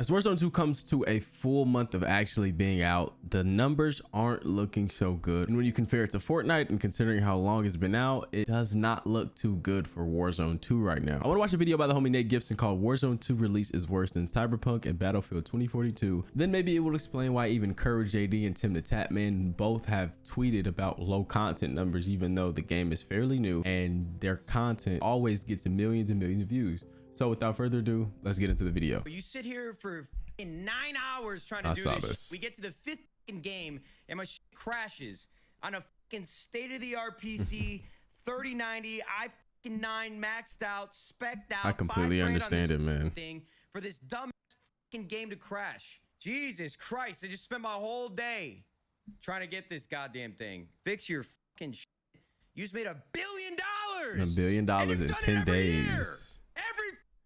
As Warzone 2 comes to a full month of actually being out, the numbers aren't looking so good. And when you compare it to Fortnite and considering how long it's been out, it does not look too good for Warzone 2 right now. I want to watch a video by the homie Nate Gibson called Warzone 2 release is worse than Cyberpunk and Battlefield 2042. Then maybe it will explain why even Courage JD and Tim the Tatman both have tweeted about low content numbers, even though the game is fairly new and their content always gets millions and millions of views. So without further ado, let's get into the video. You sit here for 9 hours trying to do this. We get to the 5th game and my shit crashes on a fucking state-of-the-art PC 3090 i9 maxed out, specced out. I completely understand it, man. Thing for this dumb fucking game to crash. Jesus Christ! I just spent my whole day trying to get this goddamn thing. Fix your fucking shit. You just made $1 billion. $1 billion in 10 days.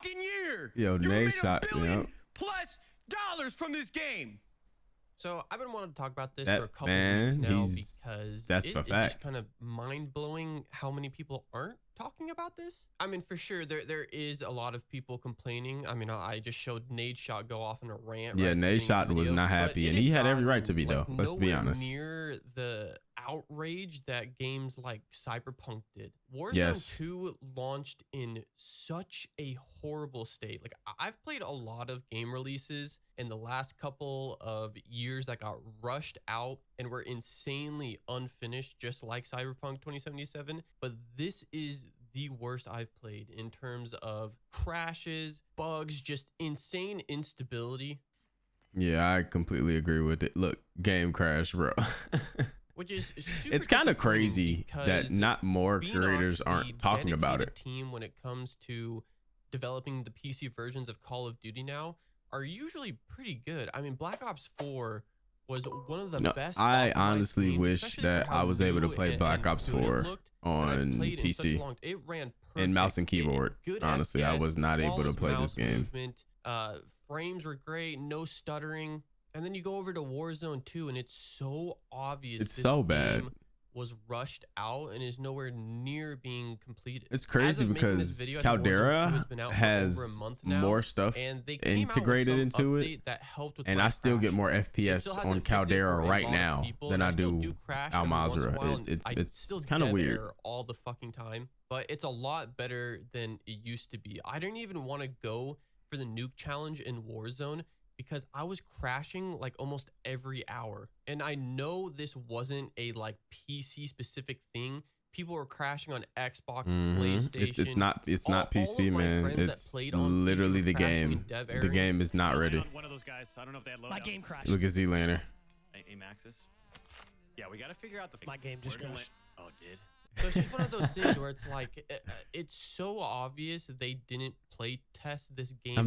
Year. Yo, Nate shot $1 billion plus dollars from this game. So I've been wanting to talk about this that for a couple of weeks now because that's it's just kind of mind-blowing how many people aren't talking about this. I mean, for sure, there is a lot of people complaining. I mean, I just showed Nate Shot go off in a rant. Yeah, right Nate Shot was not happy, and he had every right to be, though. Let's be honest. Near the outrage that games like Cyberpunk did. Warzone 2 launched in such a horrible state. Like, I've played a lot of game releases in the last couple of years that got rushed out and were insanely unfinished, just like Cyberpunk 2077. But this is the worst I've played in terms of crashes, bugs, just insane instability. Yeah, I completely agree with it. Look, game crash, bro. Which is super it's kind of crazy that not more creators aren't talking about it. Team when it comes to developing the PC versions of Call of Duty now are usually pretty good. I mean, Black Ops 4 was one of the best. I honestly wish that I was able to play Black Ops 4 on PC. It ran perfect. And mouse and keyboard. Honestly, I was not able to play this game. Frames were great, no stuttering. And then you go over to Warzone 2 and it's so obvious it's so bad was rushed out and is nowhere near being completed. It's crazy because Caldera has more stuff integrated into it, that helped with and I still get more FPS on Caldera right now than I do Al Mazrah. It's kind of weird all the fucking time, but it's a lot better than it used to be. I didn't even want to go for the nuke challenge in Warzone because I was crashing like almost every hour. And I know this wasn't a like PC specific thing. People were crashing on Xbox, PlayStation. It's not PC, man. It's literally the game. The game is not ready. One of those guys. I don't know if they had loadouts. My game crashed. Look at Z-Laner. Maxis. Yeah, we got to figure out the. My game just crashed. Oh, it did. So it's just one of those things where it's like it's so obvious they didn't play test this game. I've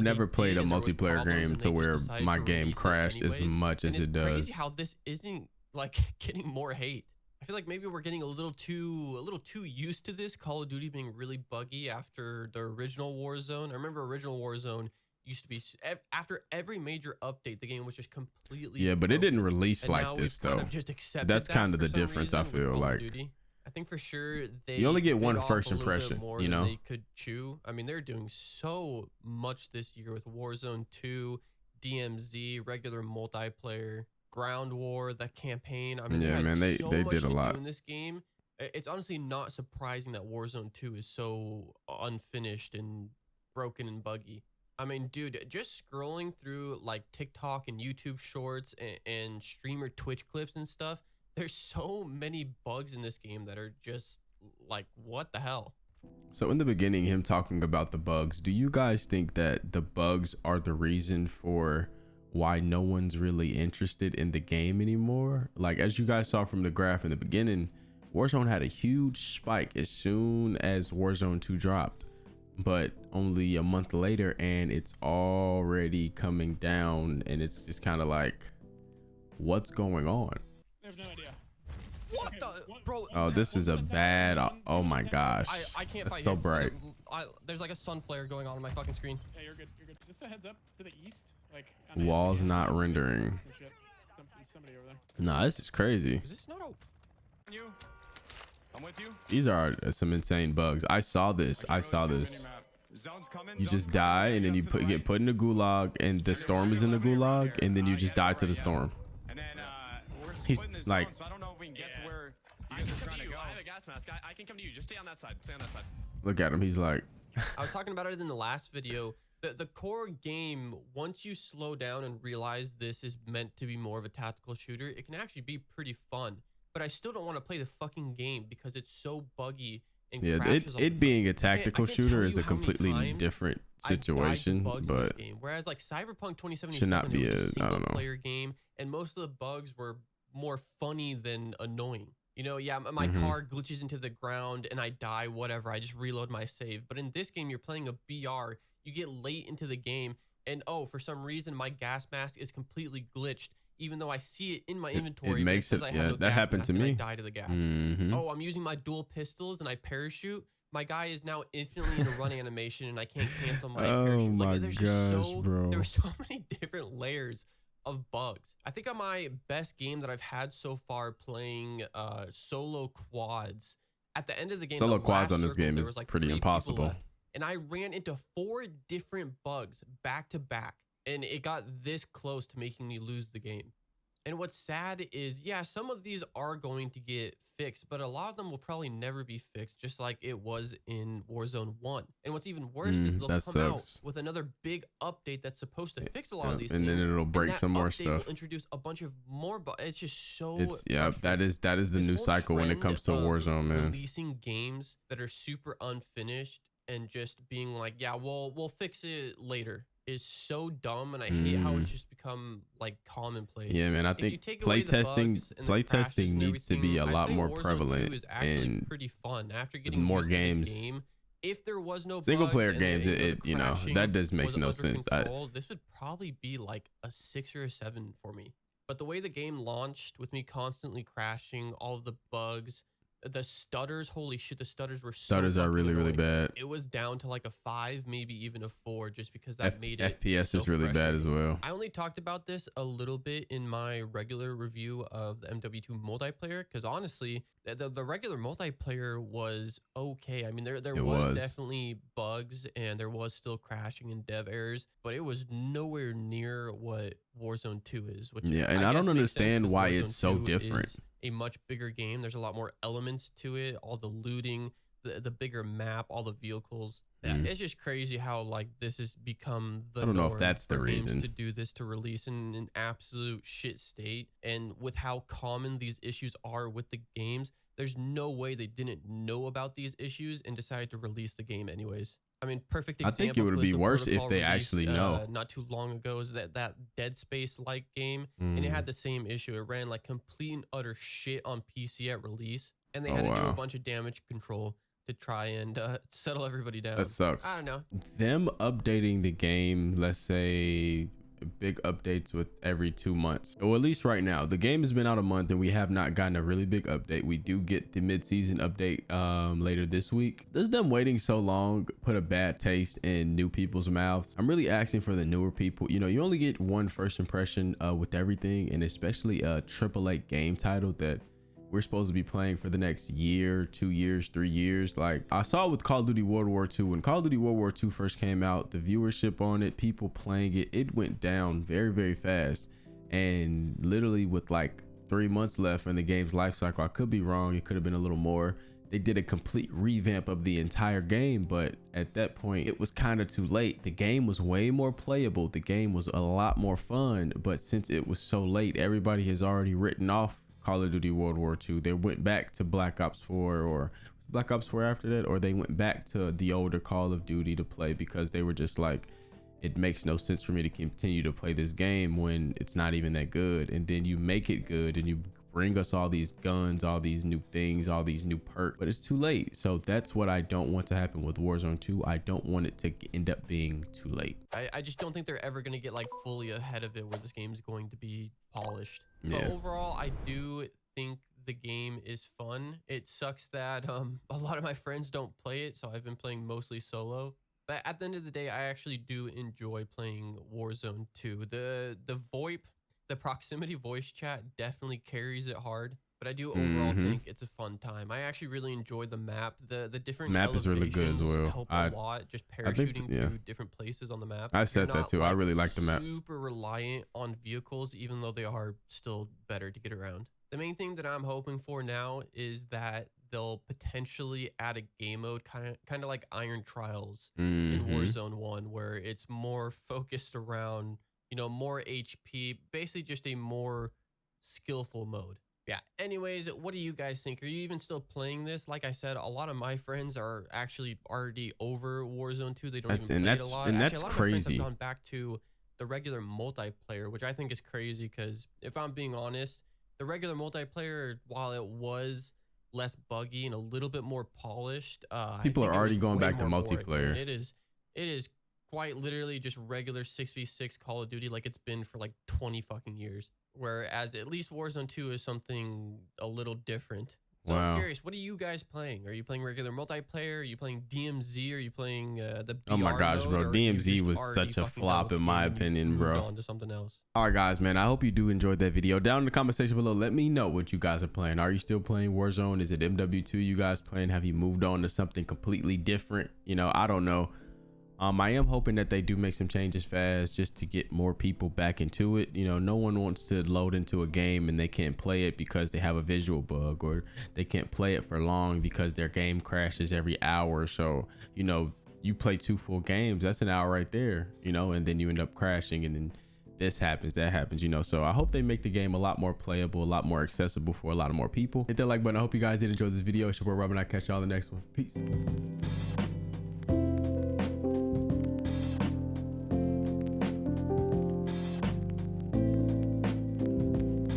never played a multiplayer game to where my game crashed as much as it does. It's crazy how this isn't like getting more hate. I feel like maybe we're getting a little too used to this Call of Duty being really buggy after the original Warzone. I remember original Warzone used to be after every major update the game was just completely but it didn't release like this though. That's kind of the difference. I feel like I think for sure you only get one first impression, you know. They could chew. I mean, they're doing so much this year with Warzone 2, DMZ, regular multiplayer, Ground War, the campaign. I mean, yeah, man, they did a lot in this game. It's honestly not surprising that Warzone 2 is so unfinished and broken and buggy. I mean, dude, just scrolling through like TikTok and YouTube shorts and streamer Twitch clips and stuff, there's so many bugs in this game that are just like, what the hell? So in the beginning, him talking about the bugs, do you guys think that the bugs are the reason for why no one's really interested in the game anymore? Like, as you guys saw from the graph in the beginning, Warzone had a huge spike as soon as Warzone 2 dropped, but only a month later and it's already coming down, and it's just kind of like, what's going on? I have no idea. What the, bro? Oh, this is a bad. Oh my gosh. I can't That's fight so here. bright. There's like a sun flare going on my fucking screen. Yeah, you're good. You're good. Just a heads up to the east. Like walls not rendering. Somebody over there. Nah, this is crazy. Is this not a... I'm with you. These are some insane bugs. I saw this. Zone's coming. You just die, and then you get put in the gulag, and the storm is in the gulag, and then you just die to the storm. And then we're He's splitting this like, zone, so I don't know if we can get to where I you can guys are come trying to to you. go. I have a gas mask. I can come to you. Just stay on that side. Stay on that side. look at him. He's like, I was talking about it in the last video. The core game, once you slow down and realize this is meant to be more of a tactical shooter, it can actually be pretty fun. But I still don't want to play the fucking game because it's so buggy and yeah, crashes all the it being a time. tactical I can't shooter tell is you a how many completely times different I've died to situation, bugs in this but game. Whereas like Cyberpunk 2077, should not be it was a, a I single don't know. player game, and most of the bugs were more funny than annoying. You know, yeah, my Mhm. car glitches into the ground and I die, whatever. I just reload my save. But in this game, you're playing a BR. You get late into the game, and oh, for some reason, my gas mask is completely glitched, even though I see it in my inventory. It but makes says it, I have yeah, no that gas happened mask to and I me. die to the gas. Mhm. Oh, I'm using my dual pistols and I parachute. My guy is now infinitely in a run animation, and I can't cancel my Oh parachute. my Like, there's just gosh, bro. There were so many different layers of bugs. I think on my best game that I've had so far playing solo quads, at the end of the game, Solo the quads last on this circle, game there is was like pretty 3 people impossible. left, and I ran into 4 different bugs back to back, and it got this close to making me lose the game. And what's sad is, yeah, some of these are going to get fixed, but a lot of them will probably never be fixed, just like it was in Warzone 1. And what's even worse is they'll that come out sucks. with another big update that's supposed to fix a lot of these and things. then it'll break that some more update will stuff. introduce a bunch of more bugs. It's just so It's that frustrating. is the This new whole cycle when it trend comes to of Warzone, man. Releasing games that are super unfinished and just being like, yeah, we'll fix it later, is so dumb, and I hate how it's just become like commonplace. Yeah, man. I If you think take away the bugs and the crashes and needs to be a everything, I'd lot say more Warzone 2 prevalent is actually and pretty fun after getting more used to the games. game. If there was no Single bugs player and games, the, it the you know, crashing that does make was no under sense. control, this would probably be like a 6 or a 7 for me. But the way the game launched, with me constantly crashing, all of the bugs, the stutters, holy shit, the stutters were so Stutters are fucking really, really annoying. bad. It was down to like a 5, maybe even a 4, just because that made it FPS so is really bad as frustrating. well. I only talked about this a little bit in my regular review of the MW2 multiplayer, because honestly, the regular multiplayer was okay. I mean, there was definitely bugs, and there was still crashing and dev errors, but it was nowhere near what Warzone 2 is. Which Yeah, and I don't guess makes sense understand 'cause why Warzone it's so 2 different. is a much bigger game. There's a lot more elements to it, all the looting, the bigger map, all the vehicles. Yeah, it's just crazy how like this has become the I don't know if norm that's the for games reason to do this, to release in an absolute shit state. And with how common these issues are with the games, there's no way they didn't know about these issues and decided to release the game anyways. I mean, perfect example. I think it would be Callisto worse if Protocol they released, actually know. Not too long ago, is that Dead Space like game, and it had the same issue. It ran like complete and utter shit on PC at release, and they had to do a bunch of damage control to try and settle everybody down. That sucks. I don't know. Them updating the game, let's say big updates with every 2 months, or at least right now, the game has been out a month and we have not gotten a really big update. We do get the mid-season update later this week. Does them waiting so long put a bad taste in new people's mouths? I'm really asking for the newer people. You know, you only get one first impression with everything, and especially a AAA game title that we're supposed to be playing for the next year, 2 years, 3 years. Like I saw with Call of Duty World War II, when Call of Duty World War II first came out, the viewership on it, people playing it, it went down very, very fast. And literally with like 3 months left in the game's life cycle, I could be wrong, it could have been a little more, they did a complete revamp of the entire game. But at that point, it was kind of too late. The game was way more playable, the game was a lot more fun, but since it was so late, everybody has already written off Call of Duty World War II. They went back to Black Ops 4, or was Black Ops 4 after that, or they went back to the older Call of Duty to play because they were just like, it makes no sense for me to continue to play this game when it's not even that good. And then you make it good and you bring us all these guns, all these new things, all these new perks, but it's too late. So that's what I don't want to happen with Warzone 2. I don't want it to end up being too late. I just don't think they're ever going to get like fully ahead of it where this game's going to be polished. Yeah. But overall, I do think the game is fun. It sucks that a lot of my friends don't play it, so I've been playing mostly solo. But at the end of the day, I actually do enjoy playing Warzone 2. The VoIP The proximity voice chat definitely carries it hard, but I do overall think it's a fun time. I actually really enjoy the map. The different map is really good as well. Help a lot. Just parachuting to different places on the map. I said that too. I really like the map. Super reliant on vehicles, even though they are still better to get around. The main thing that I'm hoping for now is that they'll potentially add a game mode kind of like Iron Trials in Warzone 1, where it's more focused around, you know, more HP, basically just a more skillful mode. Yeah. Anyways, what do you guys think? Are you even still playing this? Like I said, a lot of my friends are actually already over Warzone 2. They don't even play it a lot. And actually, that's a lot crazy. Of my friends have gone back to the regular multiplayer, which I think is crazy because if I'm being honest, the regular multiplayer, while it was less buggy and a little bit more polished, people are already going back to multiplayer. It is quite literally just regular 6v6 Call of Duty like it's been for like 20 fucking years. Whereas at least Warzone 2 is something a little different. So I'm curious, what are you guys playing? Are you playing regular multiplayer? Are you playing DMZ? Are you playing the BR Oh my gosh, mode? bro. DMZ was such a flop in my opinion, bro. On to something else. All right, guys, man. I hope you do enjoy that video. Down in the comment section below, let me know what you guys are playing. Are you still playing Warzone? Is it MW2 you guys playing? Have you moved on to something completely different? You know, I don't know. I am hoping that they do make some changes fast just to get more people back into it. You know, no one wants to load into a game and they can't play it because they have a visual bug, or they can't play it for long because their game crashes every hour. So, you know, you play 2 full games, that's an hour right there, you know, and then you end up crashing, and then this happens, that happens, you know. So I hope they make the game a lot more playable, a lot more accessible for a lot of more people. Hit that like button. I hope you guys did enjoy this video. It's your boy Robin. I'll catch y'all in the next one. Peace.